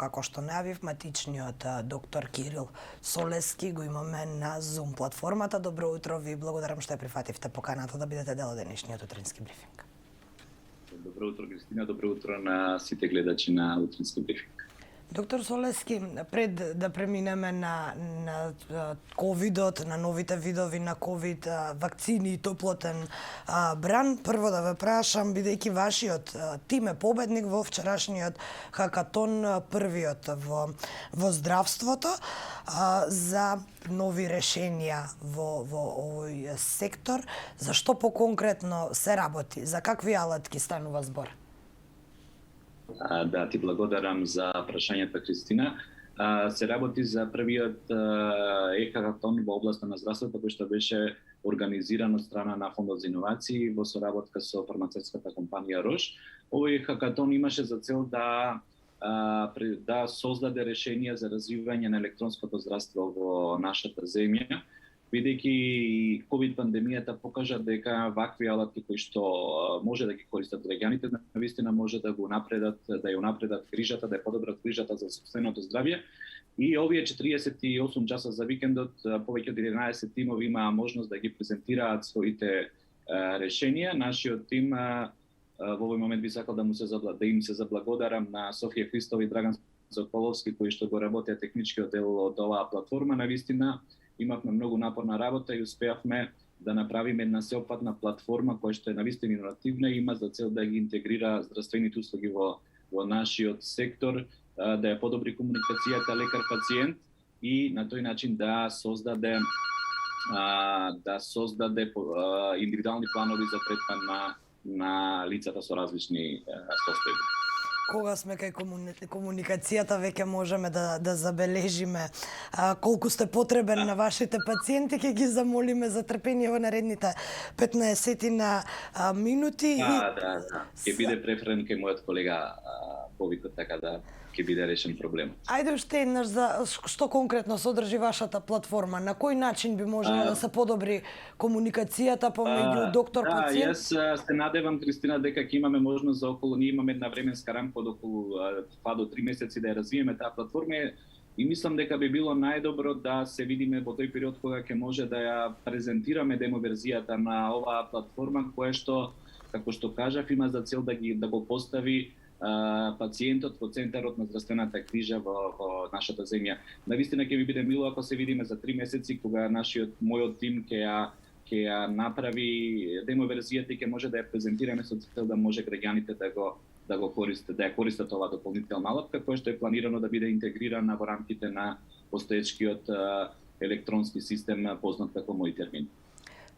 како што најавив, матичниот доктор Кирил Солески го имаме на Zoom платформата. Добро утро, ви благодарам што ја прифативте поканата да бидете дел од денешниот утрински брифинг. Добро утро, Кристина, добро утро на сите гледачи на утрински брифинг. Доктор Солески, пред да преминеме на ковидот, на новите видови на ковид вакцини и топлотен бран, прво да ве прашам, бидејќи вашиот тим е победник во вчерашниот хакатон, првиот во здравството, за нови решенија во овој сектор, за што поконкретно се работи, за какви алатки станува збор? Да, ти благодарам за прашањето, Кристина. Се работи за првиот хакатон во областа на здравството, кој што беше организиран од страна на Фондот за иновации во соработка со фармацевтската компанија Рош. Овој хакатон имаше за цел да создаде решенија за развивање на електронското здравство во нашата земја, бидејќи ковид пандемијата покажа дека вакви алатки кои што може да ги користат граѓаните, навистина може да го напредат, да ја напредат грижата, да ја подобрат грижата за сопственото здравје. И овие 48 часа за викендот, повеќе од 11 тимови имаа можност да ги презентираат своите решенија. Нашиот тим во овој момент би сакал да им се заблагодарам на Софија Христова и Драган Соколовски кои што го работеа техничкиот дел од оваа платформа. Навистина имавме многу напорна работа и успеавме да направиме една сеопфатна платформа која што е навистина иновативна и има за цел да ги интегрира здравствените услуги во нашиот сектор, да ја подобри комуникацијата лекар-пациент и на тој начин да создаде индивидуални планови за третман на лицата со различни состојби. Кога сме кај комуникацијата, веќе можеме да забележиме колку сте потребен на вашите пациенти. Ќе ги замолиме за трпение во наредните 15 минути. Да. Ќе биде преферен кај мојот колега повикот, така да ќе биде решен проблем. Ајде уште еднаш за што конкретно содржи вашата платформа, на кој начин би можело да се подобри комуникацијата помеѓу доктор пациент? Јас се надевам, Кристина, дека ќе имаме можност за ние имаме една временска рамка од околу 2 до 3 месеци да ја развиеме таа платформа и мислам дека би било најдобро да се видиме во тој период кога ќе може да ја презентираме демоверзијата на оваа платформа која што, како што кажав, има за цел да го постави пациентот во центарот на здравствената грижа во нашата земја. Навистина ќе ми биде мило ако се видиме за 3 месеци кога мојот тим ќе ја направи демоверзијата и ќе може да ја презентираме со цел да може граѓаните да ја користат оваа дополнителна алатка која што е планирано да биде интегрирана во рамките на постоечкиот електронски систем познат како Мој термин.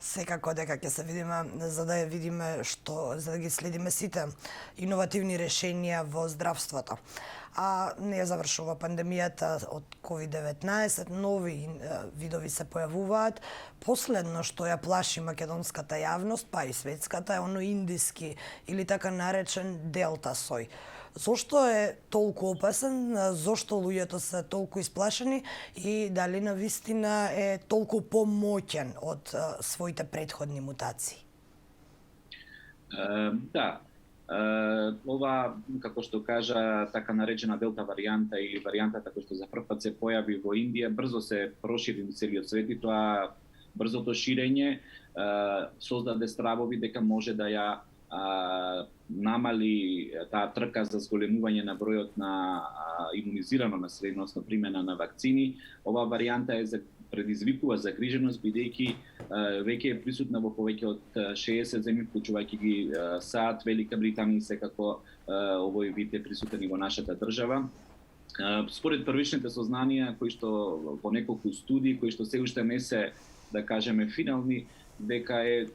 Секако дека ќе се видиме за да ја видиме за да ги следиме сите иновативни решенија во здравството. Не ја завршува пандемијата од COVID-19, нови видови се појавуваат. Последно што ја плаши македонската јавност, па и светската, е оној индиски или така наречен делта сој. Зошто е толку опасен, зошто луѓето се толку исплашени и дали навистина е толку помоќен од своите претходни мутации? Да. Ова, како што кажа, така наречена делта варијанта или варијантата која што за прв пат се појави во Индија, брзо се прошири во целиот свет и тоа брзото ширење создаде стравови дека може да ја намали таа трка за зголемување на бројот на имунизирано население, односно примена на вакцини. Ова варијанта предизвикува загриженост бидејќи веќе е присутна во повеќе од 60 земји, вклучувајќи ги САД, Велика Британија и секако овој вид е присутен и во нашата држава. Според првичните сознанија кои што во неколку студии кои што се уште не се, да кажеме, финални, дека е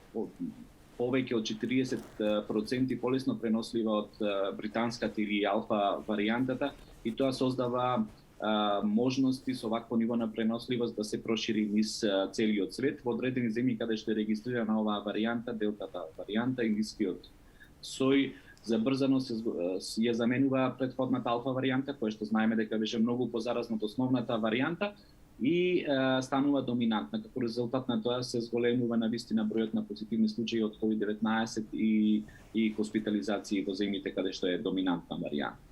повеќе од 40% полесно пренослива од британската или алфа варијантата и тоа создава можности со вакво ниво на преносливост да се прошири низ целиот свет. Во одредени земји каде што е регистрирана оваа варијанта, делтата варијанта, индискиот сој, забрзано ја заменува претходната алфа варијанта, која што знаеме дека беше многу позаразна од основната варијанта и станува доминантна. Како резултат на тоа се зголемува навистина бројот на позитивни случаи од COVID-19 и хоспитализации во земјите каде што е доминантна варијанта.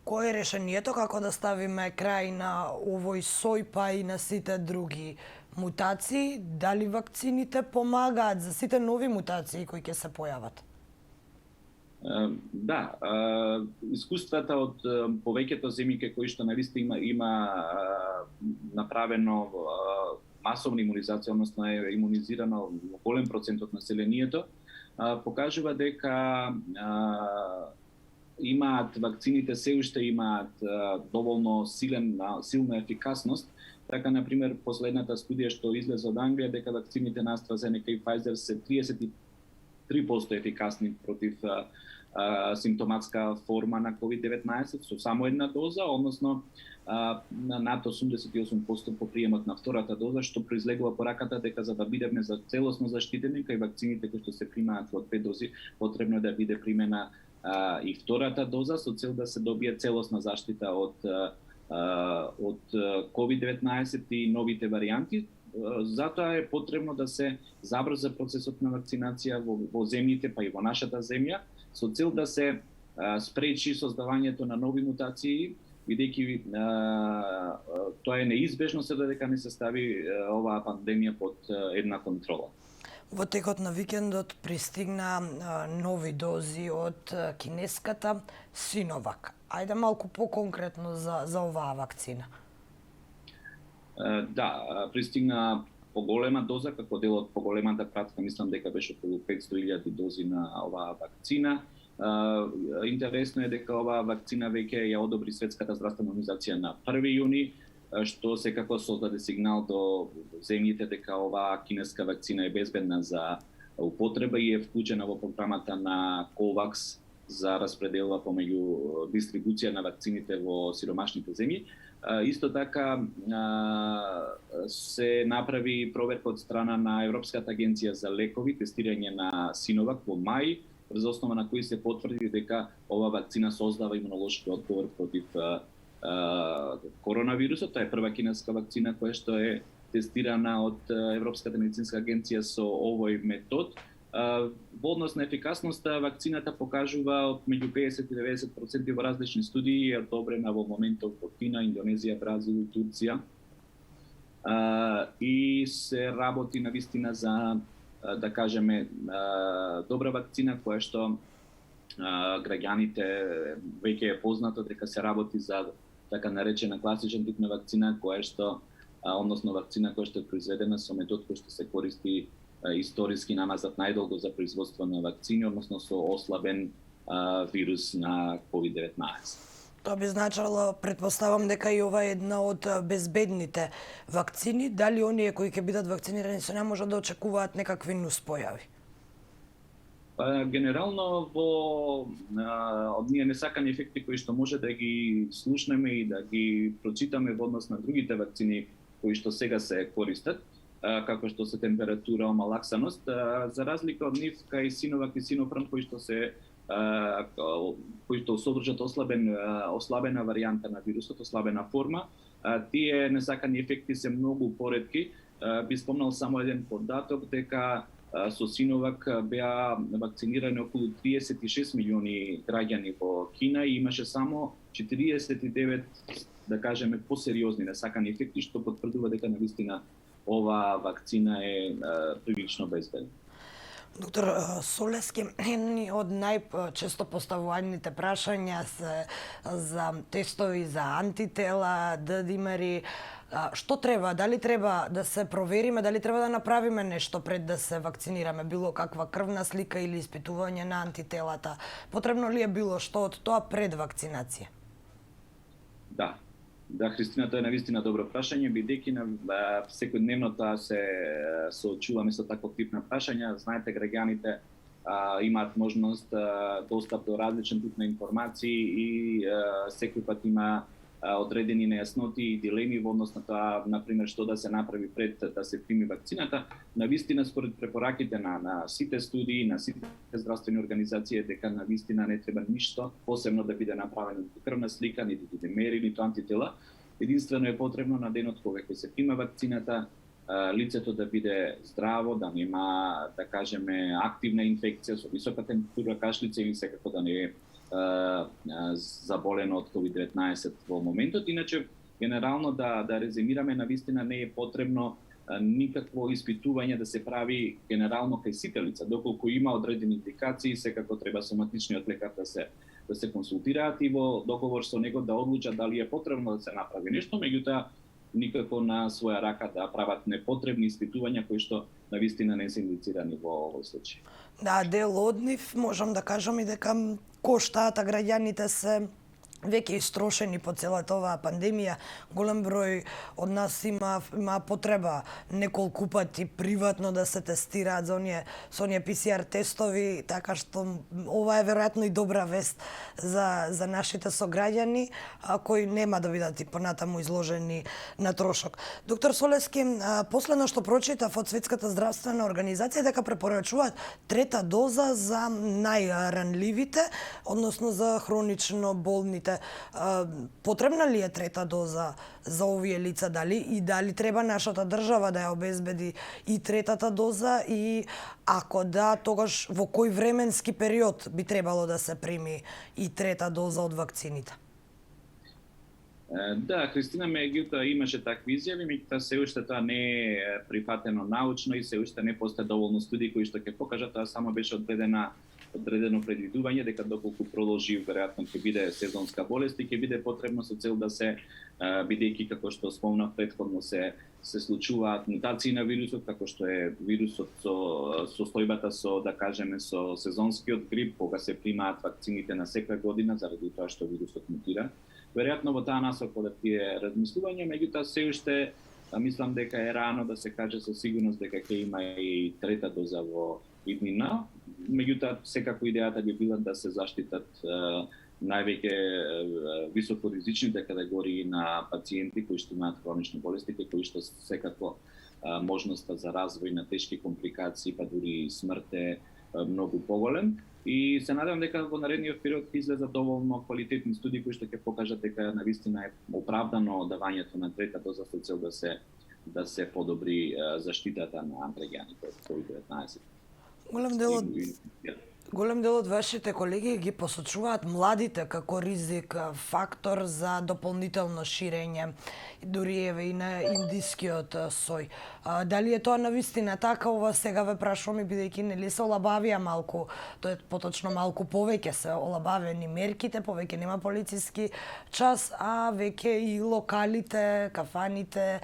Кое е решението како да ставиме крај на овој сој па и на сите други мутации? Дали вакцините помагаат за сите нови мутации кои ќе се појават? Да, искуствата од повеќето земји кои што навистина има направено масовна имунизација, односно е имунизирано голем процент од населението, покажува дека имаат вакцините се уште имаат доволно силна ефикасност. Така, например, последната студија што излезе од Англија дека вакцините на AstraZeneca и Pfizer се 33% ефикасни против симптоматска форма на COVID-19 со само една доза, односно над 88% по приемот на втората доза, што произлегува пораката дека за да бидеме целосно заштитени кај вакцините кои што се примаат во 2 дози, потребно е да биде примена и втората доза со цел да се добие целосна заштита од COVID-19 и новите варијанти. Затоа е потребно да се забрза процесот на вакцинација во земјите, па и во нашата земја, со цел да се спречи создавањето на нови мутации, бидејќи тоа е неизбежно се додека не се стави оваа пандемија под една контрола. Во текот на викендот пристигна нови дози од кинеската Sinovac. Ајде малку поконкретно за оваа вакцина. Да, пристигна поголема доза, како дел од поголемата пратка, мислам дека беше околу 500.000 дози на оваа вакцина. Интересно е дека оваа вакцина веќе ја одобри Светската здравствена организација на 1 јуни, што секако создаде сигнал до земјите дека оваа кинеска вакцина е безбедна за употреба и е вклучена во програмата на COVAX за распределба помеѓу дистрибуција на вакцините во сиромашните земји. Исто така се направи проверка од страна на Европската агенција за лекови, тестирање на Sinovac во мај, врз основа на кои се потврди дека ова вакцина создава имунолошки одговор против коронавирусот. Тоа е прва кинеска вакцина која што е тестирана од Европската медицинска агенција со овој метод. Во однос на ефикасноста, вакцината покажува од меѓу 50 и 90% во различни студии, е одобрена во моментов во Кина, Индонезија, Бразил и Турција. И се работи навистина за, да кажеме, добра вакцина која што граѓаните веќе е познато дека се работи за така наречена класичен тип на вакцина која што односно вакцина која што е произведена со метод кој што се користи историски намазат најдолго за производство на вакцини, односно со ослабен вирус на COVID-19. Тоа би значило, претпоставам дека и ова е една од безбедните вакцини. Дали оние кои ќе бидат вакцинирани со неа може да очекуваат некакви нуспојави? Генерално од ние несакани ефекти кои што може да ги слушнеме и да ги прочитаме во однос на другите вакцини кои што сега се користат, како што се температура, омалаксаност, за разлика од нив кај Sinovac и Sinopharm кои што содржат ослабена варијанта на вирусот, ослабена форма, тие несакани ефекти се многу поретки. Би спомнал само еден податок дека со Sinovac беа вакцинирани околу 36 милиони граѓани во Кина и имаше само 49, да кажеме, посериозни несакани ефекти, што потврдува дека навистина ова вакцина е прилично безбедна. Доктор Солески, едни од најчесто поставуваните прашања се за тестови за антитела, ДДИМЕРи. Што треба? Дали треба да се провериме, дали треба да направиме нешто пред да се вакцинираме, било каква крвна слика или испитување на антителата? Потребно ли е било што од тоа пред вакцинација? Да, Христина, тоа е навистина добро прашање, бидејќи секојдневно тоа се соочуваме со таков тип на прашања. Знаете, граѓаните имаат можност достап до различен тип на информации и секој пат има одредени нејасноти и дилеми во однос на тоа, например, што да се направи пред да се прими вакцината. Навистина, според препораките на сите студии, на сите здравствени организации, дека навистина не треба ништо посебно да биде направено, ниту крвна слика, ниту ДДИМЕРи, ниту антитела. Единствено е потребно на денот кога ќе се прима вакцината, лицето да биде здраво, да нема, да кажеме, активна инфекција со висока температура, кашлица или секако да не заболено од COVID-19 во моментот. Иначе, генерално да резимираме, навистина не е потребно никакво испитување да се прави генерално кај сите лица. Доколку има одредени индикации, секако треба соматичниот лекар да се консултираат и во договор со него да одлучат дали е потребно да се направи нешто, меѓутоа никако на своја рака да прават непотребни испитувања кои што навистина не се индицирани во овој случај. Да, дел од нив можам да кажам и дека коштаат, а граѓаните се веќе истрошени по целата оваа пандемија. Голем број од нас има потреба неколку пати приватно да се тестираат со оние PCR тестови, така што ова е веројатно и добра вест за нашите сограѓани, кои нема да бидат и понатаму изложени на трошок. Доктор Солевски, последно што прочитав од Светската здравствена организација дека препорачуваат трета доза за најранливите, односно за хронично болните. Потребна ли е трета доза за овие лица, дали треба нашата држава да ја обезбеди и третата доза, и ако да, тогаш во кој временски период би требало да се прими и трета доза од вакцините? Да, Христина меѓутоа имаше такви изјави, меѓутоа се уште тоа не е прифатено научно и се уште не постои доволно студии кои што ќе покажат, тоа само беше одредено предвидување дека доколку продолжи веројатно ќе биде сезонска болест и ќе биде потребно со цел да се бидејќи како што спомнав претходно се случуваат мутации на вирусот, како што е вирусот со состојбата со, да кажеме, со сезонскиот грип, кога се примаат вакцините на секоја година заради тоа што вирусот мутира. Веројатно во таа насока да тие размислувања, меѓутоа се уште мислам дека е рано да се каже со сигурност дека ќе има и трета доза во иднина. Меѓутоа секако идејата би била да се заштитат највеќе високоризичните категории на пациенти кои што имаат хронични болести, кои што секако можноста за развој на тешки компликации, па дури смрт е многу поголем. И се надевам дека во наредниот период ќе излезат доволно квалитетни студии кои што ќе покажат дека навистина е оправдано давањето на трета доза со цел да се подобри заштитата на граѓаните од COVID-19. Голем дел од вашите колеги ги посочуваат младите како ризик фактор за дополнително ширење, дури еве и на индискиот сој. Дали е тоа навистина така? Ова сега ве прашувам, бидејќи нели се олабавија малку, тоа е поточно малку повеќе се олабавени мерките, повеќе нема полициски час, а веќе и локалите, кафаните,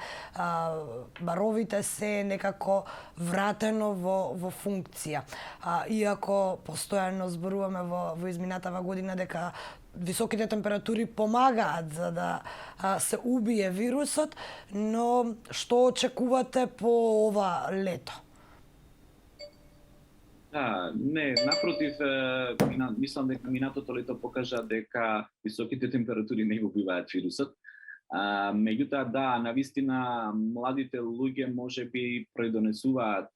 баровите се некако вратено во функција. Иако постојано зборуваме во изминатава година дека високите температури помагаат за да се убие вирусот, но што очекувате по ова лето? Да, не, напротив, мислам дека минатото лето покажа дека високите температури не го убиваат вирусот. Меѓутоа, да, навистина младите луѓе можеби предонесуваат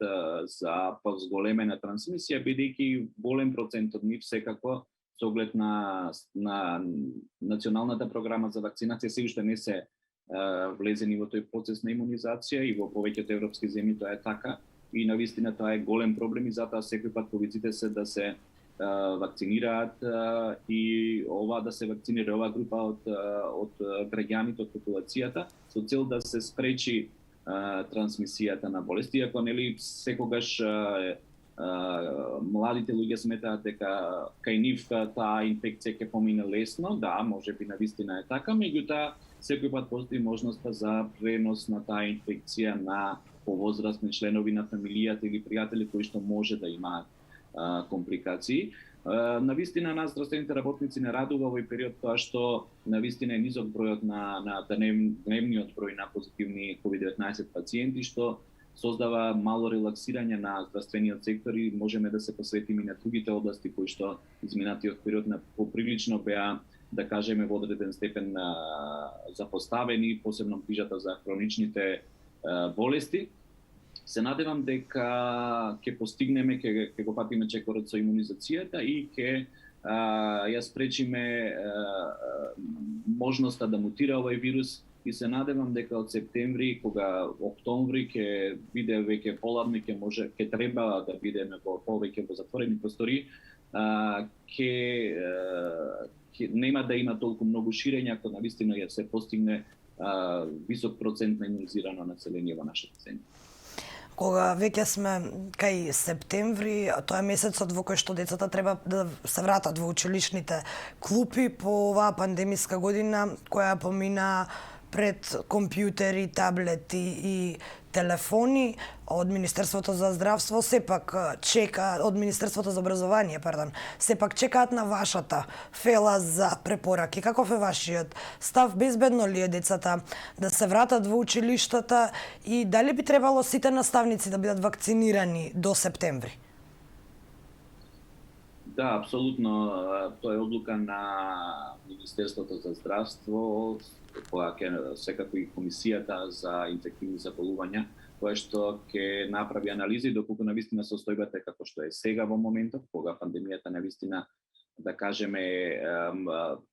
за позголемена трансмисија, бидејќи голем процент од нив секако со оглед на националната програма за вакцинација се уште не се влезени во тој процес на имунизација и во повеќето европски земји тоа е така и навистина тоа е голем проблем и затоа секој пат повиците се да се вакцинираат и да се вакцинира оваа група од граѓаните, од популацијата, со цел да се спречи трансмисијата на болести, иако нели секогаш младите луѓе сметаат дека кај нив таа инфекција ќе помине лесно, да, можеби навистина е така, меѓутоа секој пат постои можноста за пренос на таа инфекција на повозрастни членови на фамилијата или пријатели кои што може да имаат компликации. Навистина нас здравствените работници не радува овој период тоа што навистина е низок бројот на дневниот број на позитивни COVID-19 пациенти, што создава мало релаксирање на здравствениот сектор и можеме да се посветиме на другите области кои што изминатиот период поприлично беа, да кажеме, во одреден степен запоставени, посебно грижата за хроничните болести. Се надевам дека ќе постигнеме, ќе го патиме чекорот со имунизацијата и ќе ја спречиме можноста да мутира овој вирус и се надевам дека од септември, кога октомври ќе биде веќе поладно, ќе треба да бидеме повеќе во затворени простори, нема да има толку многу ширење ако навистина ја се постигне висок процент на имунизирано население во нашата земја. Кога веќе сме кај септември, тоа е месецот во кој што децата треба да се вратат во училишните клупи по оваа пандемиска година која помина пред компјутери, таблети и телефони. Од Министерството за здравство сепак чека, од Министерството за образование, пардон, сепак чекаат на вашата фела за препораки. Каков е вашиот став? Безбедно ли е децата да се вратат во училиштата и дали би требало сите наставници да бидат вакцинирани до септември? Да, апсолутно. Тоа е одлука на Министерството за здравство, која ќе секако и комисијата за инфективни заболувања, која што ќе направи анализи доколку навистина состојбата е како што е сега во моментот, кога пандемијата навистина да кажеме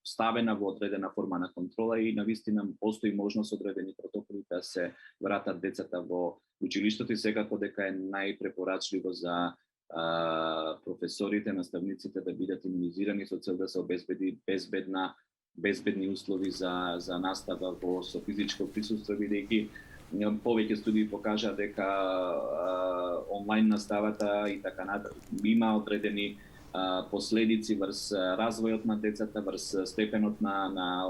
ставена во одредена форма на контрола и навистина постои можност одредени протоколи да се вратат децата во училиштето и секако дека е најпрепорачливо за професорите, наставниците да бидат имунизирани со цел да се обезбеди безбедни услови за настава со физичко присуство, бидејќи повеќе студии покажа дека онлайн наставата и така натаму има одредени последици врз развојот на децата, врз степенот на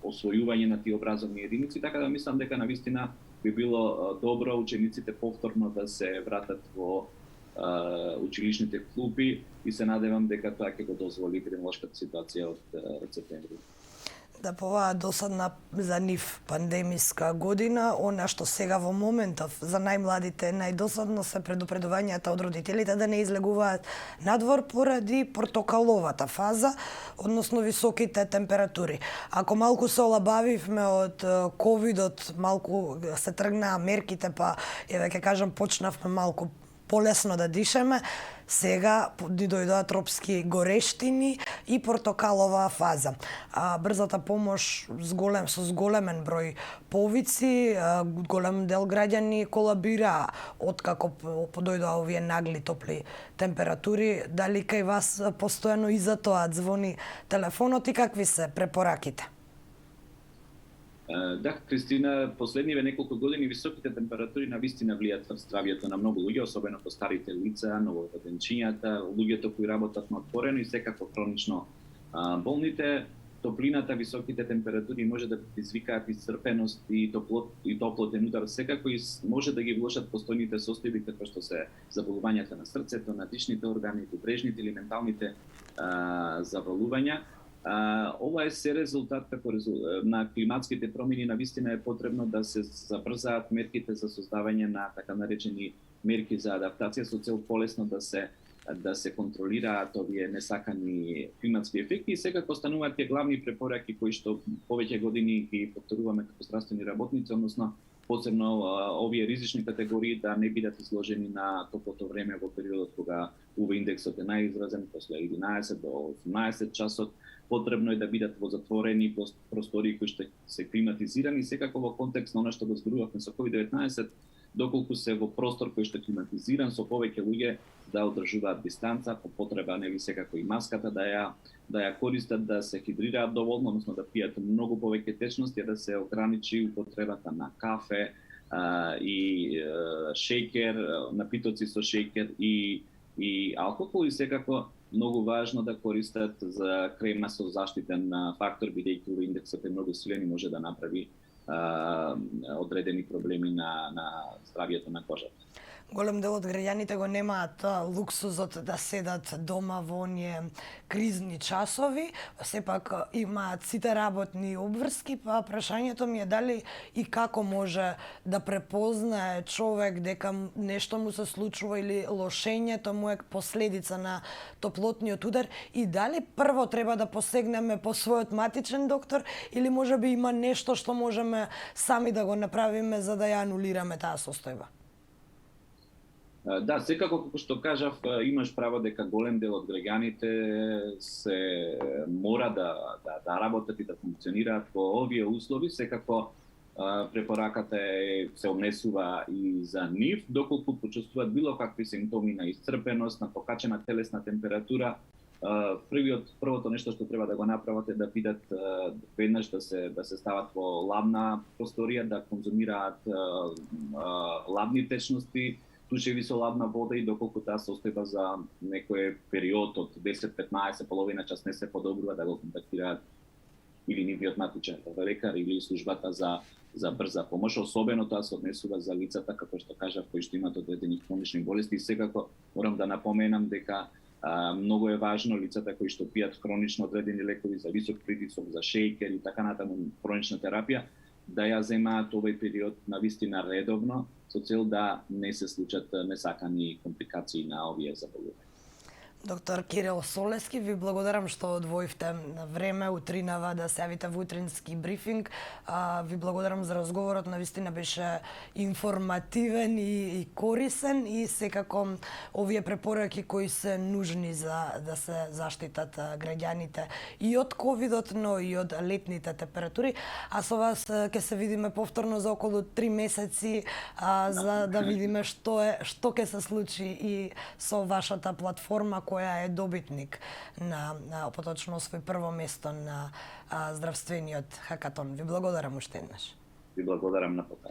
освојување на тие образовни единици, така да мислам дека навистина би било добро учениците повторно да се вратат во училишните клупи и се надевам дека тоа ќе го дозволи епидемиолошката ситуација од септември. Да, по оваа досадна за нив пандемиска година, она што сега во моментов за најмладите најдосадно се предупредувањата од родителите да не излегуваат надвор поради портокаловата фаза, односно високите температури. Ако малку се олабавивме од ковидот, малку се тргнаа мерките, па еве ќе кажам почнавме малку полесно да дишеме, сега ни дојдоа тропски горештини и портокалова фаза. Брзата помош со зголемен број повици, голем дел граѓани колабираа откако подојдоа овие нагли топли температури. Дали кај вас постојано и за тоа звони телефонот и какви се препораките? Да, Кристина, последниве неколку години високите температури навистина влијаат врз здравјето на многу луѓе, особено по старите лица, нововоденчињата, луѓето кои работат на отворено и секако хронично болните. Топлината, високите температури може да предизвикаат исцрпеност и топлотен удар, секако и може да ги влошат постојните состојби како што се заболувањата на срцето, на дишните органи, брежните или менталните заболувања. Ова е се резултат на климатските промени, навистина е потребно да се забрзаат мерките за создавање на така наречени мерки за адаптација со цел полесно да се контролираат овие несакани климатски ефекти и секако остануваат тие главни препораки кои што повеќе години ги повторуваме како здравствени работници, односно посебно овие ризични категории да не бидат изложени на топлото време во периодот кога УВ индексот е најизразен, после 11 до 18 часот. Потребно е да бидат во затворени простори кои што се климатизирани, секако во контекст на она што го зборувавме со COVID-19, доколку се во простор кој што е климатизиран со повеќе луѓе да одржуваат дистанца, по потреба нели секако и маската да ја користат, да се хидрираат доволно, односно да пијат многу повеќе течности, да се ограничи употребата на кафе и шеќер, напитоци со шеќер и алкохол и секако многу важно да користат за крема со заштитен фактор, бидејќи индексот е многу силен и може да направи одредени проблеми на здравјето на кожата. Голем дел од граѓаните го немаат луксузот да седат дома во оние кризни часови, сепак имаат сите работни обврски, па прашањето ми е дали и како може да препознае човек дека нешто му се случува или лошењето му е последица на топлотниот удар и дали прво треба да посегнеме по својот матичен доктор или можеби има нешто што можеме сами да го направиме за да ја анулираме таа состојба? Да, секако како што кажав, имаш право дека голем дел од граѓаните се мора да работат и да функционираат во овие услови, секако препораката се однесува и за нив, доколку почувствуваат било какви симптоми на исцрпеност, на покачена телесна температура. Првото нешто што треба да го направат е да бидат веднаш да се стават во лабна просторија, да конзумираат лабни течности, тушеви со лабна вода и доколку таа состојба за некој период од 10-15, половина час не се подобрува, да го контактираат или нивниот матичен лекар или службата за брза помош. Особено тоа се однесува за лицата, како што кажав, кои што имаат одредени хронични болести. И секако морам да напоменам дека многу е важно лицата кои што пијат хронично одредени лекови за висок притисок, за шејкер и така натаму хронична терапија, да ја земаат овој период навистина редовно, со цел да не се случат несакани компликации на овие заболувања. Доктор Кирил Солески, ви благодарам што одвоивте време утринава да се јавите во утрински брифинг. Ви благодарам за разговорот, навистина беше информативен и корисен и секако овие препораки кои се нужни за да се заштитат граѓаните и од ковидот, но и од летните температури. А со вас ќе се видиме повторно за околу 3 месеци за да видиме што ќе се случи и со вашата платформа која е добитник на поточно свој прво место на здравствениот хакатон. Ви благодарам уште еднаш. Ви благодарам на поканата.